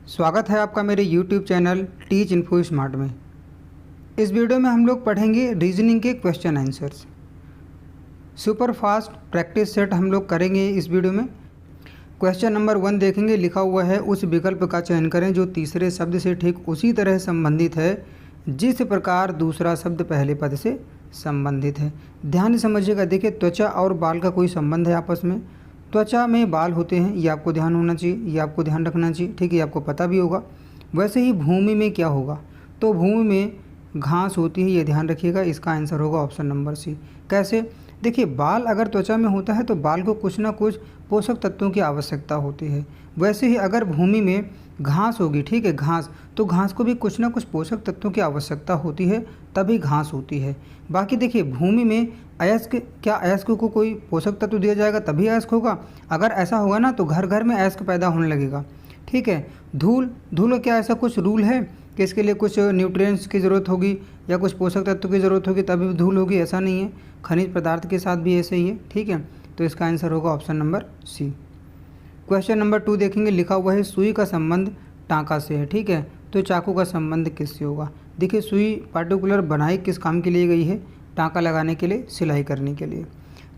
स्वागत है आपका मेरे YouTube channel teach info smart में। इस वीडियो में हम लोग पढ़ेंगे रीजनिंग के question answers. Super fast practice set हम लोग करेंगे इस वीडियो में। क्वेश्चन नंबर 1 देखेंगे, लिखा हुआ है उस विकल्प का चयन करें जो तीसरे शब्द से ठीक उसी तरह संबंधित है जिस प्रकार दूसरा शब्द पहले पद से संबंधित है। ध्यान से समझिएगा। देखिए, त्वचा और बाल का कोई संबंध है आपस में। त्वचा में बाल होते हैं, ये आपको ध्यान होना चाहिए, ये आपको ध्यान रखना चाहिए, ठीक है, ये आपको पता भी होगा। वैसे ही भूमि में क्या होगा, तो भूमि में घास होती है, ये ध्यान रखिएगा। इसका आंसर होगा ऑप्शन नंबर सी। कैसे? देखिए, बाल अगर त्वचा में होता है तो बाल को कुछ ना कुछ पोषक तत्वों की आवश्यकता होती है। वैसे ही अगर भूमि में घास होगी, ठीक है, घास, तो घास को भी कुछ ना कुछ पोषक तत्वों की आवश्यकता होती है, तभी घास होती है। बाकी देखिए, भूमि में अयस्क, क्या अयस्क को कोई पोषक तत्व दिया जाएगा तभी अयस्क होगा? अगर ऐसा होगा ना तो घर घर में अयस्क पैदा होने लगेगा, ठीक है। धूल, धूल का क्या ऐसा कुछ रूल है कि इसके लिए कुछ न्यूट्रिएंट्स की ज़रूरत होगी या कुछ पोषक तत्व की ज़रूरत होगी तभी धूल होगी? ऐसा नहीं है। खनिज पदार्थ के साथ भी ऐसे ही है, ठीक है। तो इसका आंसर होगा option number C. Question number 2 देखेंगे, लिखा हुआ है सुई का संबंध टाँका से है, ठीक है, तो चाकू का संबंध किससे होगा? देखिए, सुई पार्टिकुलर बनाई किस काम के लिए गई है? टाँका लगाने के लिए, सिलाई करने के लिए।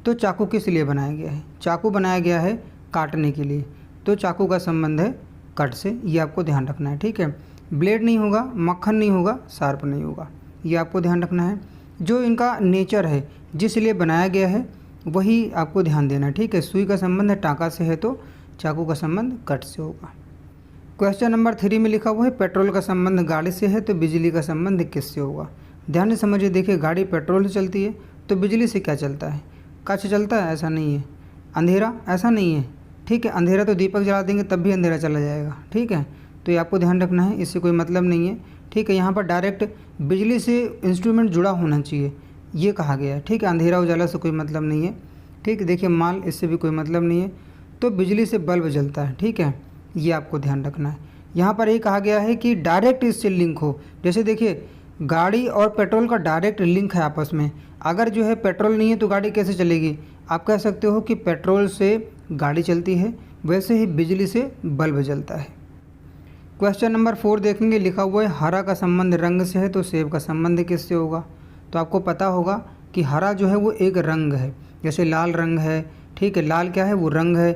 तो चाकू किस लिए बनाया गया है? चाकू बनाया गया है काटने के लिए, तो चाकू का संबंध है कट से, ये आपको ध्यान रखना है, ठीक है। ब्लेड नहीं होगा, मक्खन नहीं होगा, शार्प नहीं होगा, ये आपको ध्यान रखना है। जो इनका नेचर है, जिस लिए बनाया गया है, वही आपको ध्यान देना है, ठीक है। सुई का संबंध है टाँका से है तो चाकू का संबंध कट से होगा। क्वेश्चन नंबर 3 में लिखा हुआ है पेट्रोल का संबंध गाड़ी से है तो बिजली का संबंध किससे होगा? ध्यान से समझिए। देखिए, गाड़ी पेट्रोल से चलती है तो बिजली से क्या चलता है? कच चलता है? ऐसा नहीं है। अंधेरा? ऐसा नहीं है, ठीक है। अंधेरा तो दीपक जला देंगे तब भी अंधेरा चला जाएगा, ठीक है। तो ये आपको ध्यान रखना है, इससे कोई मतलब नहीं है, ठीक है। यहाँ पर डायरेक्ट बिजली से इंस्ट्रूमेंट जुड़ा होना चाहिए, ये कहा गया है, ठीक है। अंधेरा उजाला से कोई मतलब नहीं है, ठीक है। देखिए, माल, इससे भी कोई मतलब नहीं है। तो बिजली से बल्ब जलता है, ठीक है, ये आपको ध्यान रखना है। यहाँ पर ये कहा गया है कि डायरेक्ट इससे लिंक हो। जैसे देखिए, गाड़ी और पेट्रोल का डायरेक्ट लिंक है आपस में। अगर जो है पेट्रोल नहीं है तो गाड़ी कैसे चलेगी? आप कह सकते हो कि पेट्रोल से गाड़ी चलती है, वैसे ही बिजली से बल्ब जलता है। क्वेश्चन नंबर 4 देखेंगे, लिखा हुआ है हरा का संबंध रंग से है तो सेब का संबंध किससे होगा? तो आपको पता होगा कि हरा जो है वो एक रंग है, जैसे लाल रंग है, ठीक है। लाल क्या है? वो रंग है।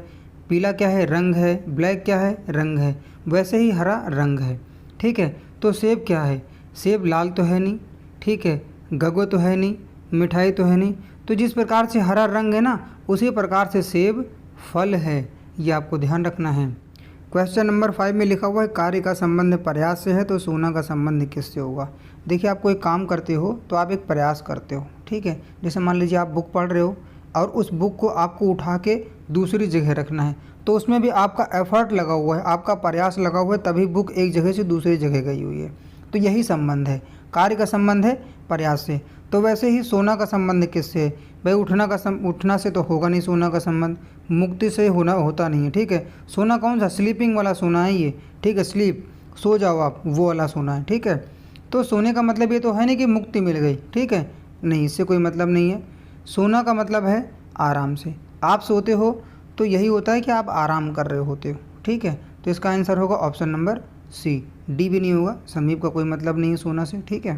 पीला क्या है? रंग है। ब्लैक क्या है? रंग है। वैसे ही हरा रंग है, ठीक है। तो सेब क्या है? सेब लाल तो है नहीं, ठीक है, गगो तो है नहीं, मिठाई तो है नहीं। तो जिस प्रकार से हरा रंग है ना, उसी प्रकार से सेब फल है, ये आपको ध्यान रखना है। क्वेश्चन नंबर 5 में लिखा हुआ है कार्य का संबंध प्रयास से है तो सोना का संबंध किससे होगा? देखिए, आप कोई काम करते हो तो आप एक प्रयास करते हो, ठीक है। जैसे मान लीजिए आप बुक पढ़ रहे हो और उस बुक को आपको उठा के दूसरी जगह रखना है, तो उसमें भी आपका एफर्ट लगा हुआ है, आपका प्रयास लगा हुआ है, तभी बुक एक जगह से दूसरी जगह गई हुई है। तो यही संबंध है, कार्य का संबंध है प्रयास से। तो वैसे ही सोना का संबंध किससे है? भाई उठना से तो होगा नहीं सोना का संबंध, मुक्ति से होता नहीं है, ठीक है। सोना कौन सा? स्लीपिंग वाला सोना है ये, ठीक है, स्लीप, सो जाओ आप, वो वाला सोना है, ठीक है। तो सोने का मतलब ये तो है नहीं कि मुक्ति मिल गई, ठीक है, नहीं, इससे कोई मतलब नहीं है। सोना का मतलब है आराम से। आप सोते हो तो यही होता है कि आप आराम कर रहे होते हो, ठीक है। तो इसका आंसर होगा ऑप्शन नंबर सी। डी भी नहीं होगा, समीप का कोई मतलब नहीं है सोना से, ठीक है।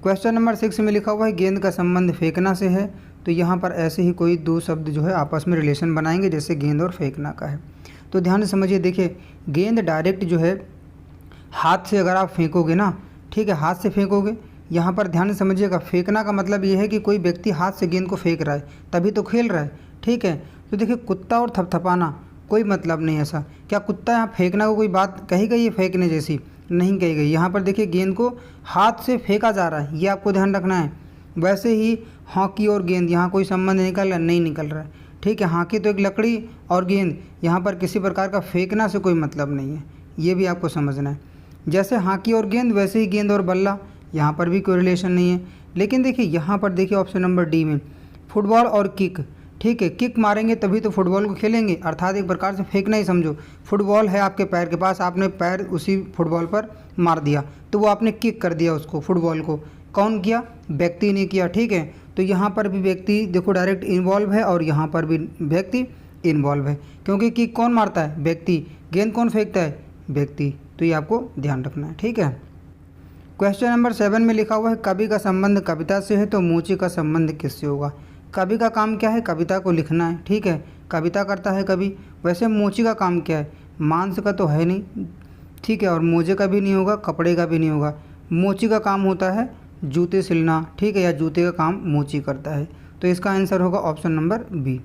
क्वेश्चन नंबर 6 में लिखा हुआ है गेंद का संबंध फेंकना से है तो यहाँ पर ऐसे ही कोई दो शब्द जो है आपस में रिलेशन बनाएंगे जैसे गेंद और फेंकना का है। तो ध्यान से समझिए। देखिए, गेंद डायरेक्ट जो है हाथ से अगर आप फेंकोगे ना, ठीक है, हाथ से फेंकोगे। यहाँ पर ध्यान से समझिएगा, फेंकना का मतलब ये है कि कोई व्यक्ति हाथ से गेंद को फेंक रहा है तभी तो खेल रहा है, ठीक है। तो देखिए, कुत्ता और थपथपाना कोई मतलब नहीं ऐसा। क्या कुत्ता यहाँ फेंकना को कोई बात कही गई है फेंकने जैसी? नहीं कही गई। यहाँ पर देखिए, गेंद को हाथ से फेंका जा रहा है, ये आपको ध्यान रखना है। वैसे ही हॉकी और गेंद, यहाँ कोई संबंध निकल रहा है? नहीं निकल रहा है, ठीक है। हॉकी तो एक लकड़ी और गेंद, यहाँ पर किसी प्रकार का फेंकना से कोई मतलब नहीं है, ये भी आपको समझना है। जैसे हॉकी और गेंद वैसे ही गेंद और बल्ला, यहाँ पर भी कोई रिलेशन नहीं है। लेकिन देखिए, यहाँ पर देखिए ऑप्शन नंबर डी में फुटबॉल और किक, ठीक है, किक मारेंगे तभी तो फुटबॉल को खेलेंगे, अर्थात एक प्रकार से फेंकना ही समझो। फुटबॉल है आपके पैर के पास, आपने पैर उसी फुटबॉल पर मार दिया तो वो आपने किक कर दिया उसको, फुटबॉल को। कौन किया? व्यक्ति ने किया, ठीक है। तो यहाँ पर भी व्यक्ति देखो डायरेक्ट इन्वॉल्व है और यहाँ पर भी व्यक्ति इन्वॉल्व है, क्योंकि किक कौन मारता है? व्यक्ति। गेंद कौन फेंकता है? व्यक्ति। तो ये आपको ध्यान रखना है, ठीक है। क्वेश्चन नंबर 7 में लिखा हुआ है कवि का संबंध कविता से है तो मोची का संबंध किससे होगा। कवि का काम क्या है, कविता को लिखना है, ठीक है, कविता करता है कवि। वैसे मोची का काम क्या है, मांस का तो है नहीं, ठीक है, और मोजे का भी नहीं होगा, कपड़े का भी नहीं होगा। मोची का काम होता है जूते सिलना, ठीक है, या जूते का काम मोची करता है। तो इसका आंसर होगा option number B.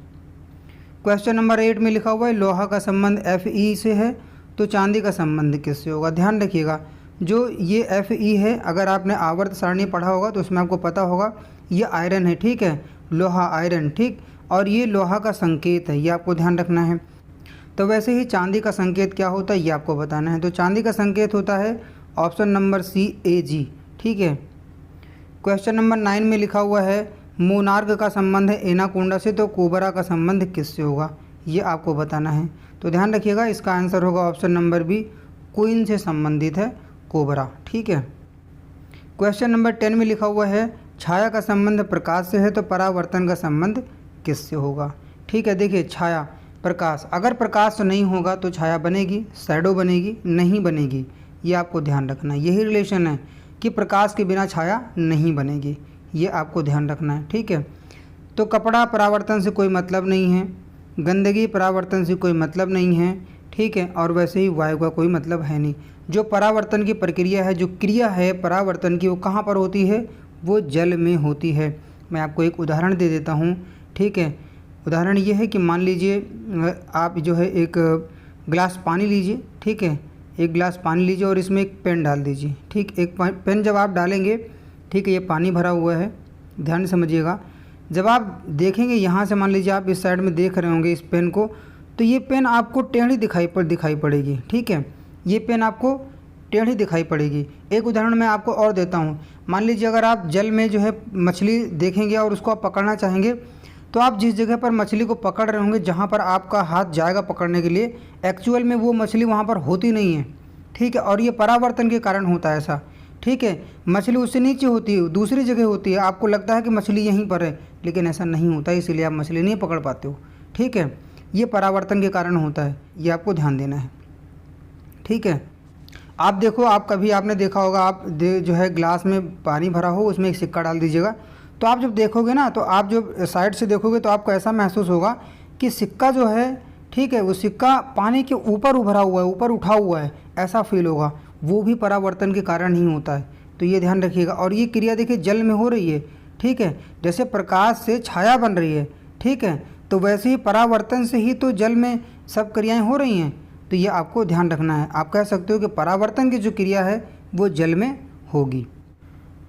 Question number 8 में लिखा हुआ है लोहा का संबंध Fe से है तो चांदी का संबंध किससे होगा। ध्यान रखिएगा, जो ये Fe है, अगर आपने आवर्त सारणी पढ़ा होगा तो उसमें आपको पता होगा ये आयरन है, ठीक है, लोहा आयरन, ठीक, और ये लोहा का संकेत है, ये आपको ध्यान रखना है। तो वैसे ही चांदी का संकेत क्या होता है ये आपको बताना है। तो चांदी का संकेत होता है ऑप्शन नंबर सी Ag, ठीक है। क्वेश्चन नंबर 9 में लिखा हुआ है मोनार्क का संबंध है एनाकोंडा से तो कोबरा का संबंध किससे होगा, ये आपको बताना है। तो ध्यान रखिएगा, इसका आंसर होगा ऑप्शन नंबर बी, क्वीन से संबंधित है कोबरा, ठीक है। क्वेश्चन नंबर 10 में लिखा हुआ है छाया का संबंध प्रकाश से है तो परावर्तन का संबंध किससे होगा। ठीक है, देखिए छाया प्रकाश, अगर प्रकाश नहीं होगा तो छाया बनेगी, शैडो बनेगी, नहीं बनेगी, ये आपको ध्यान रखना है। यही रिलेशन है कि प्रकाश के बिना छाया नहीं बनेगी, ये आपको ध्यान रखना है, ठीक है। तो कपड़ा परावर्तन से कोई मतलब नहीं है, गंदगी परावर्तन से कोई मतलब नहीं है, ठीक है, और वैसे ही वायु का कोई मतलब है नहीं। जो परावर्तन की प्रक्रिया है, जो क्रिया है परावर्तन की, वो कहाँ पर होती है, वो जल में होती है। मैं आपको एक उदाहरण दे देता हूँ, ठीक है। उदाहरण ये है कि मान लीजिए आप जो है एक गिलास पानी लीजिए, ठीक है, एक गिलास पानी लीजिए और इसमें एक पेन डाल दीजिए, ठीक। एक पेन जब आप डालेंगे, ठीक है, ये पानी भरा हुआ है, ध्यान से समझिएगा। जब आप देखेंगे यहाँ से, मान लीजिए आप इस साइड में देख रहे होंगे इस पेन को, तो ये पेन आपको टेढ़ी दिखाई पड़ेगी, ठीक है, ये पेन आपको टेढ़ी दिखाई पड़ेगी। एक उदाहरण मैं आपको और देता हूँ। मान लीजिए अगर आप जल में जो है मछली देखेंगे और उसको आप पकड़ना चाहेंगे, तो आप जिस जगह पर मछली को पकड़ रहे होंगे, जहाँ पर आपका हाथ जाएगा पकड़ने के लिए, एक्चुअल में वो मछली वहाँ पर होती नहीं है, ठीक है, और ये परावर्तन के कारण होता है ऐसा, ठीक है। मछली उससे नीचे होती है, दूसरी जगह होती है, आपको लगता है कि मछली यहीं पर है, लेकिन ऐसा नहीं होता, इसीलिए आप मछली नहीं पकड़ पाते हो, ठीक है। ये परावर्तन के कारण होता है, ये आपको ध्यान देना है, ठीक है। आप देखो, आप कभी आपने देखा होगा, आप जो है गिलास में पानी भरा हो, उसमें एक सिक्का डाल दीजिएगा, तो आप जब देखोगे ना, तो आप जब साइड से देखोगे तो आपको ऐसा महसूस होगा कि सिक्का जो है, ठीक है, वो सिक्का पानी के ऊपर उभरा हुआ है, ऊपर उठा हुआ है, ऐसा फील होगा। वो भी परावर्तन के कारण ही होता है, तो ये ध्यान रखिएगा। और ये क्रिया देखिए जल में हो रही है, ठीक है, जैसे प्रकाश से छाया बन रही है, ठीक है, तो वैसे ही परावर्तन से ही तो जल में सब क्रियाएँ हो रही हैं। तो ये आपको ध्यान रखना है। आप कह सकते हो कि परावर्तन की जो क्रिया है वो जल में होगी।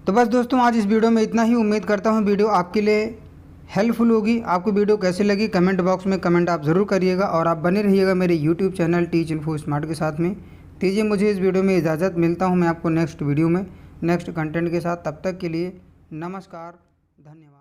तो बस दोस्तों, आज इस वीडियो में इतना ही। उम्मीद करता हूँ वीडियो आपके लिए हेल्पफुल होगी। आपको वीडियो कैसी लगी कमेंट बॉक्स में कमेंट आप ज़रूर करिएगा, और आप बने रहिएगा मेरे YouTube channel teach info smart के साथ में। दीजिए मुझे इस वीडियो में इजाज़त, मिलता हूँ मैं आपको नेक्स्ट वीडियो में नेक्स्ट कंटेंट के साथ। तब तक के लिए नमस्कार, धन्यवाद।